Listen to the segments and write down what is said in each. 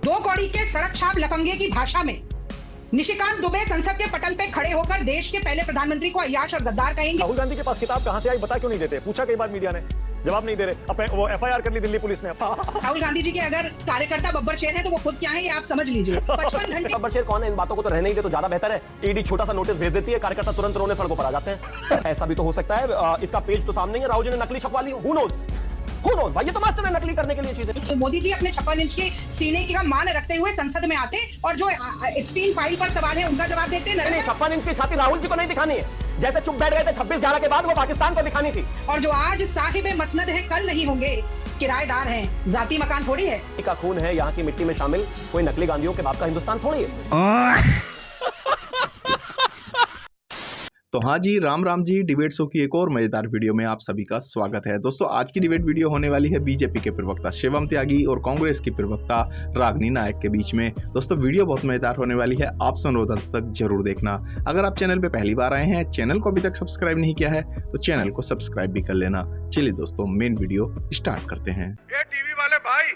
दो कौड़ी के सड़क छाप लफंगे की भाषा में निशिकांत दुबे संसद के पटल पे खड़े होकर देश के पहले प्रधानमंत्री को अय्याश और गद्दार कहेंगे। राहुल गांधी के पास किताब कहां से आई बता क्यों नहीं देते? पूछा कई बार मीडिया ने, जवाब नहीं दे रहे। अब वो एफआईआर कर ली दिल्ली पुलिस ने। राहुल गांधी जी के अगर कार्यकर्ता बब्बर शेर है तो वो खुद क्या है ये आप समझ लीजिए। 55 घंटे बब्बर शेर कौन है? इन बातों को तो रहने ही दे तो ज्यादा बेहतर है। ईडी छोटा सा नोटिस भेज देती है, कार्यकर्ता तुरंत रोने सड़कों पर आ जाते हैं। ऐसा भी तो हो सकता है इसका पेज तो सामने ही है, राहुल जी ने नकली छपवा ली। हु नोज भाई, ये तो मास्टर है नकली करने के लिए चीजें। तो मोदी जी अपने 56 इंच के सीने का मान रखते हुए संसद में आते और जो एप्स्टीन फाइल पर सवाल है उनका जवाब देते। नहीं, 56 इंच की छाती राहुल जी को नहीं दिखानी है। जैसे चुप बैठ गए थे 26/11 के बाद, वो पाकिस्तान को दिखानी थी। और जो आज साहिब मसनद है कल नहीं होंगे, किराएदार हैं, जाति मकान थोड़ी है। का खून है यहाँ की मिट्टी में शामिल, कोई नकली गांधियों के बाप का हिंदुस्तान थोड़ी है। तो हाँ जी, राम राम जी। डिबेट शो की एक और मजेदार वीडियो में आप सभी का स्वागत है। दोस्तों, आज की डिबेट वीडियो होने वाली है बीजेपी के प्रवक्ता शिवम त्यागी और कांग्रेस की प्रवक्ता रागिनी नायक के बीच में। दोस्तों, वीडियो बहुत मजेदार होने वाली है, आप सुनो अंत तक जरूर देखना। अगर आप चैनल पे पहली बार आए हैं, चैनल को अभी तक सब्सक्राइब नहीं किया है तो चैनल को सब्सक्राइब भी कर लेना। चलिए दोस्तों, मेन वीडियो स्टार्ट करते हैं। ये टीवी वाले भाई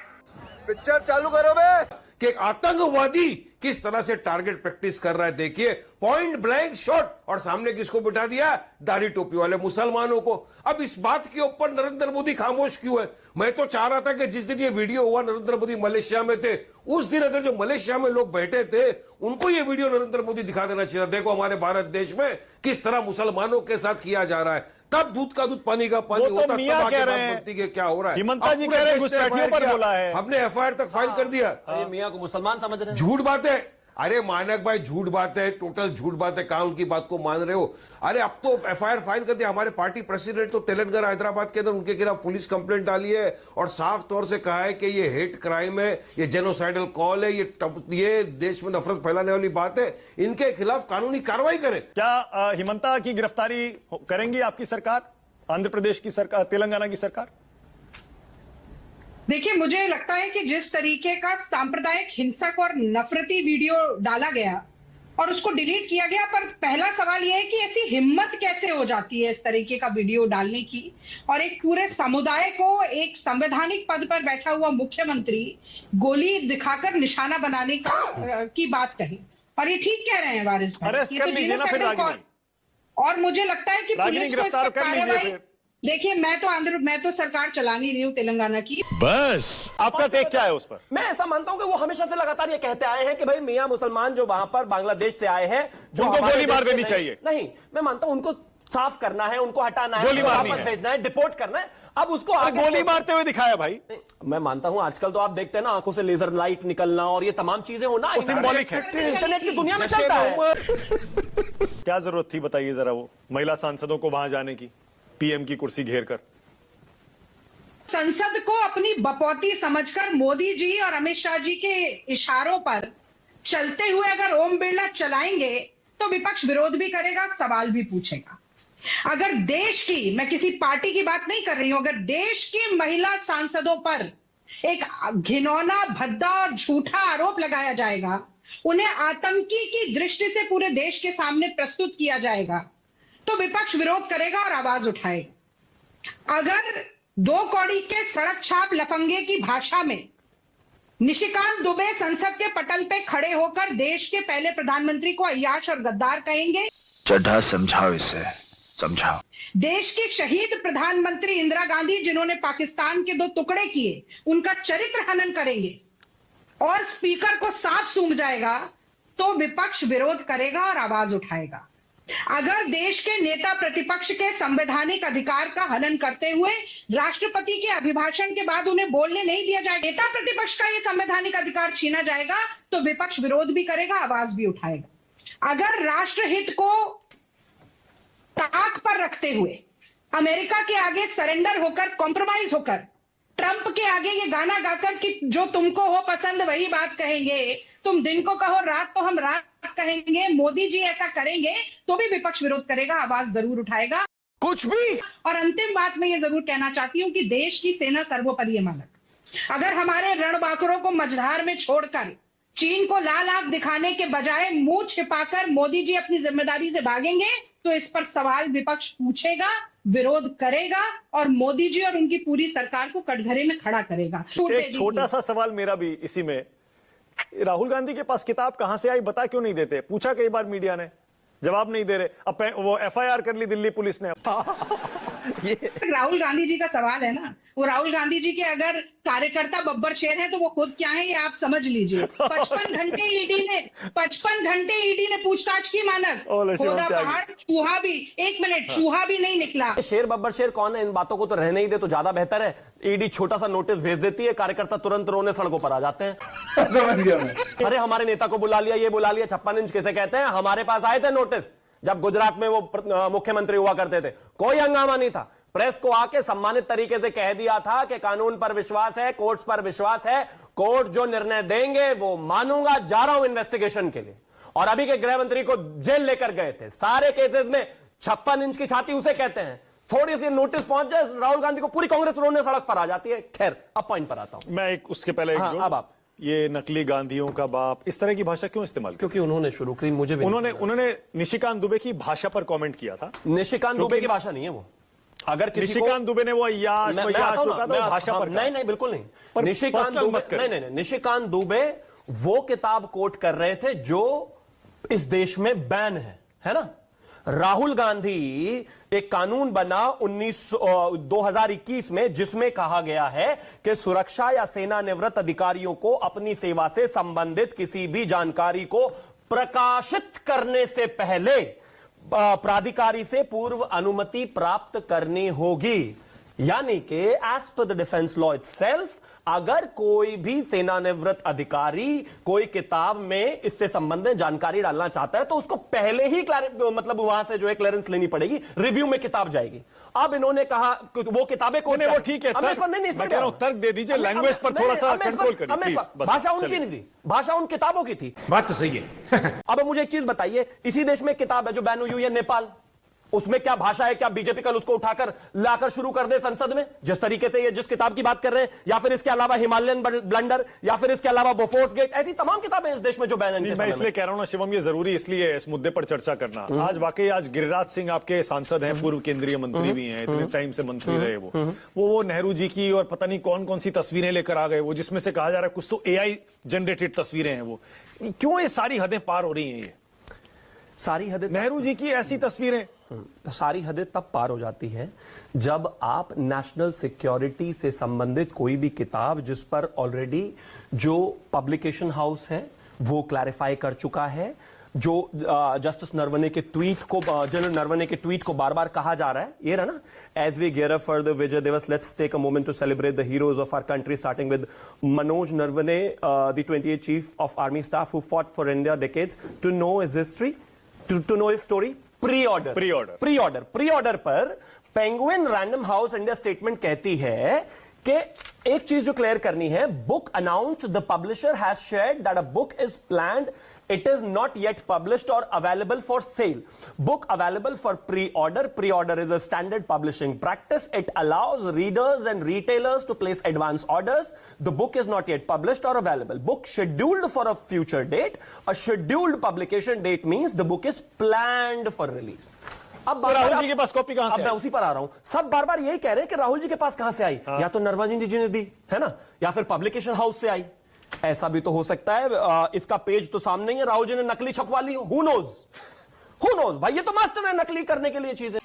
पिक्चर चालू करो बे कि एक आतंकवादी किस तरह से टारगेट प्रैक्टिस कर रहा है। देखिए, पॉइंट ब्लैंक शॉट, और सामने किसको बिठा दिया? दाढ़ी टोपी वाले मुसलमानों को। अब इस बात के ऊपर नरेंद्र मोदी खामोश क्यों है? मैं तो चाह रहा था कि जिस दिन ये वीडियो हुआ नरेंद्र मोदी मलेशिया में थे, उस दिन अगर जो मलेशिया में लोग बैठे थे उनको ये वीडियो नरेंद्र मोदी दिखा देना चाहिए। देखो हमारे भारत देश में किस तरह मुसलमानों के साथ किया जा रहा है। तब दूध का दूध पानी का पानी होता, तो मियां कह रहे हैं कि क्या हो रहा है। हिमंता जी कह रहे हैं घुसपैठियों पर बोला है, हमने एफआईआर तक फाइल कर दिया। अरे मियां को मुसलमान समझ रहे हैं। झूठ बात है। अरे मानक भाई, झूठ बात है, टोटल झूठ बात है। कहां उनकी बात को मान रहे हो? अरे अब तो एफआईआर फाइल कर दिया। हमारे पार्टी प्रेसिडेंट तो तेलंगाना हैदराबाद के अंदर उनके खिलाफ पुलिस कंप्लेंट डाली है और साफ तौर से कहा है कि ये हेट क्राइम है, ये जेनोसाइडल कॉल है, ये देश में नफरत फैलाने वाली बात है। इनके खिलाफ कानूनी कार्रवाई करें। क्या हिमंता की गिरफ्तारी करेंगी आपकी सरकार, आंध्र प्रदेश की सरकार, तेलंगाना की सरकार? देखिए, मुझे लगता है कि जिस तरीके का सांप्रदायिक हिंसक और नफरती वीडियो डाला गया और उसको डिलीट किया गया, पर पहला सवाल यह है कि ऐसी हिम्मत कैसे हो जाती है इस तरीके का वीडियो डालने की और एक पूरे समुदाय को एक संवैधानिक पद पर बैठा हुआ मुख्यमंत्री गोली दिखाकर निशाना बनाने की बात कही। और ये ठीक कह रहे हैं वारिस भाई, अरेस्ट कर लीजिए ना फिर रागिनी। और मुझे लगता है कि पुलिस को इस पर कार्रवाई। देखिए, मैं तो सरकार चला नहीं रही हूँ तेलंगाना की। बस आपका टेक क्या है उस पर? मैं ऐसा मानता हूं कि वो हमेशा से लगातार ये कहते आए हैं कि भाई मियां मुसलमान जो वहां पर बांग्लादेश से आए हैं, जो उनको गोली मार देनी चाहिए। नहीं, मैं मानता हूं उनको साफ करना है, उनको हटाना है, गोली मारनी वापस है, भेजना है, डिपोर्ट करना है। अब उसको गोली मारते हुए दिखाया भाई। मैं मानता हूं आजकल तो आप देखते हैं ना, आंखों से लेजर लाइट निकलना और ये तमाम चीजें होना सिंबॉलिक है, इंटरनेट की दुनिया में चलता है। क्या जरूरत थी बताइए जरा वो महिला सांसदों को वहां जाने की, पीएम की कुर्सी घेर कर? संसद को अपनी बपौती समझकर मोदी जी और अमित शाह जी के इशारों पर चलते हुए अगर ओम बिरला चलाएंगे तो विपक्ष विरोध भी करेगा, सवाल भी पूछेगा। अगर देश की, मैं किसी पार्टी की बात नहीं कर रही हूं, अगर देश की महिला सांसदों पर एक घिनौना, भद्दा और झूठा आरोप लगाया जाएगा, उन्हें आतंकी की दृष्टि से पूरे देश के सामने प्रस्तुत किया जाएगा, तो विपक्ष विरोध करेगा और आवाज उठाएगा। अगर दो कौड़ी के सड़क छाप लफंगे की भाषा में निशिकांत दुबे संसद के पटल पे खड़े होकर देश के पहले प्रधानमंत्री को अय्याश और गद्दार कहेंगे, चड्ढा समझाओ इसे, समझाओ। देश की शहीद प्रधानमंत्री इंदिरा गांधी जिन्होंने पाकिस्तान के 2 टुकड़े किए, उनका चरित्र हनन करेंगे और स्पीकर को साफ सूंघ जाएगा, तो विपक्ष विरोध करेगा और आवाज उठाएगा। अगर देश के नेता प्रतिपक्ष के संवैधानिक अधिकार का हनन करते हुए राष्ट्रपति के अभिभाषण के बाद उन्हें बोलने नहीं दिया जाएगा, नेता प्रतिपक्ष का यह संवैधानिक अधिकार छीना जाएगा, तो विपक्ष विरोध भी करेगा, आवाज भी उठाएगा। अगर राष्ट्रहित को ताक पर रखते हुए अमेरिका के आगे सरेंडर होकर, कॉम्प्रोमाइज होकर, ट्रंप के आगे ये गाना गाकर कि जो तुमको हो पसंद वही बात कहेंगे, तुम दिन को कहो रात तो हम रात कहेंगे, मोदी जी ऐसा करेंगे, तो भी विपक्ष विरोध करेगा, आवाज जरूर उठाएगा, कुछ भी। और अंतिम बात मैं ये जरूर कहना चाहती हूं कि देश की सेना सर्वोपरि है मानक। अगर हमारे रणबांकुरों को मझधार में छोड़कर चीन को लाल आंख दिखाने के बजाय मुंह छिपाकर मोदी जी अपनी जिम्मेदारी से भागेंगे, तो इस पर सवाल विपक्ष पूछेगा, विरोध करेगा और मोदी जी और उनकी पूरी सरकार को कटघरे में खड़ा करेगा। एक छोटा सा सवाल मेरा भी इसी में राहुल गांधी के पास किताब कहां से आई बता क्यों नहीं देते? पूछा कई बार मीडिया ने, जवाब नहीं दे रहे। अब वो एफआईआर कर ली दिल्ली पुलिस ने। राहुल गांधी जी का सवाल है ना, वो राहुल गांधी जी के अगर कार्यकर्ता बब्बर शेर हैं तो वो खुद क्या है ये आप समझ लीजिए। 55 घंटे ईडी ने पूछताछ की मानक, खोदा पहाड़, चूहा भी, 1 मिनट, चूहा भी नहीं निकला। शेर बब्बर शेर कौन है? इन बातों को तो रहने ही दे तो ज्यादा बेहतर है। ईडी छोटा सा नोटिस भेज देती है, कार्यकर्ता तुरंत रोने सड़कों पर आ जाते हैं। समझ गया मैं। अरे हमारे नेता को बुला लिया, ये बुला लिया। 56 इंच किसे कहते हैं? हमारे पास आए थे नोटिस जब गुजरात में वो मुख्यमंत्री हुआ करते थे, कोई हंगामा नहीं था। प्रेस को आके सम्मानित तरीके से कह दिया था कि कानून पर विश्वास है, कोर्ट्स पर विश्वास है, कोर्ट जो निर्णय देंगे वो मानूंगा, जा रहा हूं इन्वेस्टिगेशन के लिए। और अभी के गृह मंत्री को जेल लेकर गए थे। सारे केसेस में 56 इंच की छाती उसे कहते हैं। थोड़ी सी नोटिस पहुंच जाए राहुल गांधी को, पूरी कांग्रेस रोने सड़क पर आ जाती है। खैर, अब पॉइंट पर आता हूं मैं। एक उसके पहले अब आप ये नकली गांधियों का बाप, इस तरह की भाषा क्यों इस्तेमाल की? क्योंकि उन्होंने शुरू की, मुझे भी उन्होंने निशिकांत दुबे की भाषा पर कमेंट किया था। निशिकांत दुबे की भाषा नहीं है वो। अगर किसी निशिकांत दुबे ने वो अय्याश भाषा पर नहीं बिल्कुल नहीं। पर निशिकांत दुबे नहीं, निशिकांत दुबे वो किताब कोट कर रहे थे जो इस देश में बैन है ना। राहुल गांधी, एक कानून बना 2021 में जिसमें कहा गया है कि सुरक्षा या सेना निवृत्त अधिकारियों को अपनी सेवा से संबंधित किसी भी जानकारी को प्रकाशित करने से पहले प्राधिकारी से पूर्व अनुमति प्राप्त करनी होगी। यानी कि as per the defence law itself, अगर कोई भी सेनानिवृत्त अधिकारी कोई किताब में इससे संबंधित जानकारी डालना चाहता है तो उसको पहले ही मतलब वहां से जो है क्लियरेंस लेनी पड़ेगी, रिव्यू में किताब जाएगी। अब इन्होंने कहा वो किताबें वो ठीक है, मैं कह रहा हूं तर्क दे दीजिए, लैंग्वेज पर थोड़ा सा कंट्रोल करिए। भाषा उनकी नहीं थी, भाषा उन किताबों की थी। बात तो सही है। अब मुझे एक चीज बताइए, इसी देश में किताब है जो बैन हुई है, नेपाल, उसमें क्या भाषा है? क्या बीजेपी कल उसको उठाकर लाकर शुरू कर दे संसद में, जिस तरीके से ये जिस किताब की बात कर रहे हैं? या फिर इसके अलावा हिमालयन ब्लंडर, या फिर इसके अलावा बोफोर्स गेट, ऐसी तमाम किताबें इस देश में जो बैन है। मैं इसलिए कह रहा हूं ना शिवम, ये जरूरी इसलिए है इस मुद्दे पर चर्चा करना। आज वाकई आज गिरिराज सिंह आपके सांसद हैं, पूर्व केंद्रीय मंत्री भी हैं, इतने टाइम से मंत्री रहे वो नेहरू जी की और पता नहीं कौन कौन सी तस्वीरें लेकर आ गए, वो जिसमें से कहा जा रहा है कुछ तो एआई जनरेटेड तस्वीरें हैं। वो क्यों ये सारी हदें पार हो रही हैं? ये सारी हदें, नेहरू जी की ऐसी तस्वीरें, सारी हदें तब पार हो जाती है जब आप नेशनल सिक्योरिटी से संबंधित कोई भी किताब जिस पर ऑलरेडी जो पब्लिकेशन हाउस है वो क्लैरिफाई कर चुका है, जो जस्टिस नरवणे के ट्वीट को, जनरल नरवणे के ट्वीट को बार बार कहा जा रहा है, ये रहा ना, as we gear up for the Vijay Diwas, let's take a moment to celebrate the heroes of our country, starting with Manoj Naravane, the 28th chief of army staff who fought for India decades, to know his history, to know his story. Preorder पर Penguin Random House India statement कहती है कि एक चीज जो clear करनी है, book announced the publisher has shared that a book is planned, it is not yet published or available for sale. Book available for pre-order. Pre-order is a standard publishing practice. It allows readers and retailers to place advance orders. The book is not yet published or available. Book scheduled for a future date. A scheduled publication date means the book is planned for release. अब राहुल जी के पास copy कहां से? अब मैं उसी पर आ रहा हूं। सब बार बार यही कह रहे हैं कि राहुल जी के पास कहां से आई? या तो नरवणे जी ने दी है ना, या फिर पब्लिकेशन हाउस से आई। ऐसा भी तो हो सकता है इसका पेज तो सामने ही है, राहुल जी ने नकली छपवा ली। हु नोज भाई, ये तो मास्टर है नकली करने के लिए चीजें।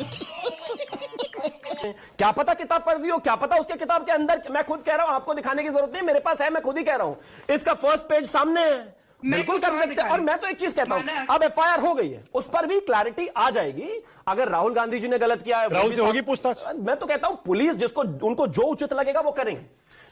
क्या पता किताब फर्जी हो, क्या पता उसके किताब के अंदर, मैं खुद कह रहा हूं, आपको दिखाने की जरूरत नहीं, मेरे पास है, मैं खुद ही कह रहा हूं, इसका फर्स्ट पेज सामने है, बिल्कुल कर सकते हैं। और मैं तो एक चीज कहता हूं, अब एफआईआर हो गई है, उस पर भी क्लैरिटी आ जाएगी। अगर राहुल गांधी जी ने गलत किया है, राहुल से होगी पूछताछ। मैं तो कहता हूं पुलिस जिसको, उनको जो उचित लगेगा वो करेंगे,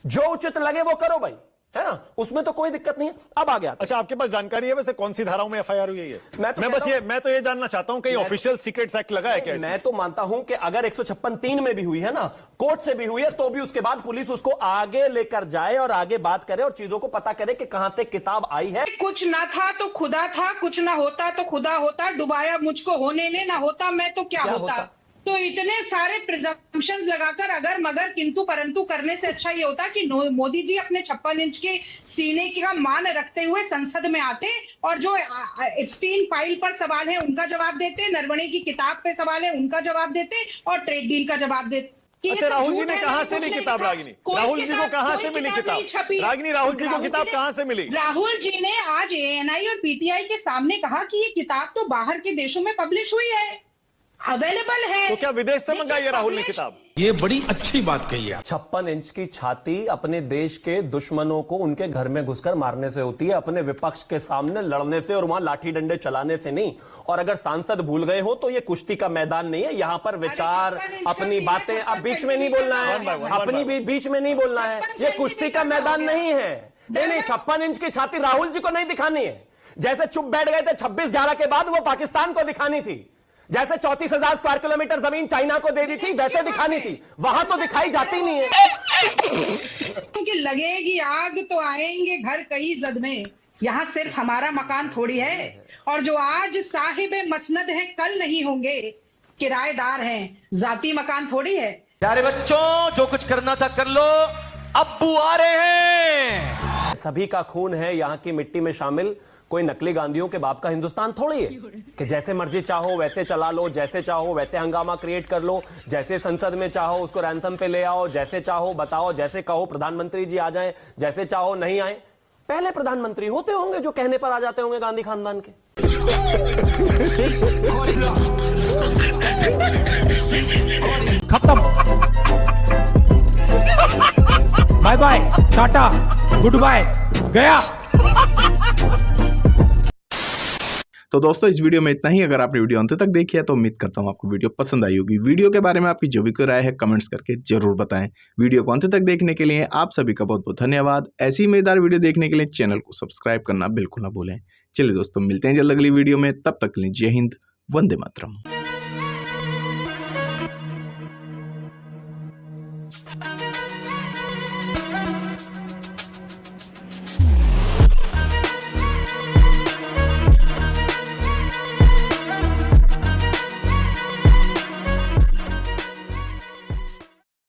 जो उचित लगे वो करो भाई, है ना, उसमें तो कोई दिक्कत नहीं है। अब आ गया। अच्छा, आपके पास जानकारी है वैसे कौन सी धाराओं में एफआईआर हुई है? मैं तो ये जानना चाहता हूं, कहीं ऑफिशियल सीक्रेट्स एक्ट लगा है क्या? मैं तो मानता हूं कि अगर 156(3) में भी हुई है ना, कोर्ट से भी हुई है, तो भी उसके बाद पुलिस उसको आगे लेकर जाए और आगे बात करे और चीजों को पता करे कि कहां से किताब आई है। कुछ ना था तो खुदा था, कुछ ना होता तो खुदा होता, डुबाया मुझको होने ने, ना होता मैं तो क्या होता। तो इतने सारे प्रिजम्पशंस लगाकर अगर मगर किंतु परंतु करने से अच्छा ये होता कि मोदी जी अपने 56 इंच के सीने का मान रखते हुए संसद में आते और जो एप्स्टीन फाइल पर सवाल है उनका जवाब देते, नरवणे की किताब पे सवाल है उनका जवाब देते और ट्रेड डील का जवाब देते। कि ये अच्छा, सब राहुल जी झूठ ने है, कहां मैंने से ली कुछ नहीं किताब लिखा। रागिनी? कोई राहुल जी को किताब- कहां कोई से मिली किताब किताब? नहीं छपी। रागिनी, राहुल जी को राहुल किताब ने- कहां से मिली? राहुल जी ने आज एएनआई और पीटीआई के सामने कहा कि ये किताब तो बाहर के देशों में पब्लिश हुई है, अवेलेबल है। तो क्या विदेश से देखिए, मंगाई है राहुल ने publish- किताब? ये बड़ी अच्छी बात कही है। 56 इंच की छाती अपने देश के दुश्मनों को उनके घर में घुसकर मारने से होती है, अपने विपक्ष के सामने लड़ने से और वहां लाठी डंडे चलाने से नहीं। और अगर सांसद भूल गए हो तो ये कुश्ती का मैदान नहीं है, यहां पर विचार, 56 इंच का अपनी सीधा बातें, अब 56 बीच में नहीं बोलना One by है, one, अपनी भी बीच में नहीं बोलना है। 56 ये कुश्ती का मैदान नहीं है। नहीं, 56 इंच की छाती राहुल जी को नहीं दिखानी है। जैसे चुप बैठ गए थे 26/11 के बाद, वो पाकिस्तान को दिखानी थी। जैसे 34,000 स्क्वायर किलोमीटर जमीन चाइना को दे दी थी, वैसे दिखानी थी। वहां तो दिखाई जाती नहीं है। क्योंकि लगेगी आग तो आएंगे घर कई जद में। यहाँ सिर्फ हमारा मकान थोड़ी है, और जो आज साहिब मसनद है कल नहीं होंगे, किराएदार हैं, जाती मकान थोड़ी है। प्यारे बच्चों, जो कुछ करना था कर लो, अब्बू आ रहे हैं। सभी का खून है यहाँ की मिट्टी में शामिल, कोई नकली गांधियों के बाप का हिंदुस्तान थोड़ी है कि जैसे मर्जी चाहो वैसे चला लो, जैसे चाहो वैसे हंगामा क्रिएट कर लो, जैसे संसद में चाहो उसको रैंसम पे ले आओ, जैसे चाहो बताओ, जैसे कहो प्रधानमंत्री जी आ जाएं, जैसे चाहो नहीं आए। पहले प्रधानमंत्री होते होंगे जो कहने पर आ जाते होंगे गांधी खानदान के। खत्म, bye bye, ta ta, goodbye, गया। तो दोस्तों इस वीडियो में इतना ही। अगर आपने वीडियो अंत तक देखी है तो उम्मीद करता हूँ आपको वीडियो पसंद आई होगी। वीडियो के बारे में आपकी जो भी कोई राय है कमेंट्स करके जरूर बताएं। वीडियो को अंत तक देखने के लिए आप सभी का बहुत बहुत धन्यवाद। ऐसी ही मजेदार वीडियो देखने के लिए चैनल को सब्सक्राइब करना बिल्कुल ना भूलें। चलिए दोस्तों, मिलते हैं जल्द अगली वीडियो में, तब तक के लिए जय हिंद, वंदे मातरम।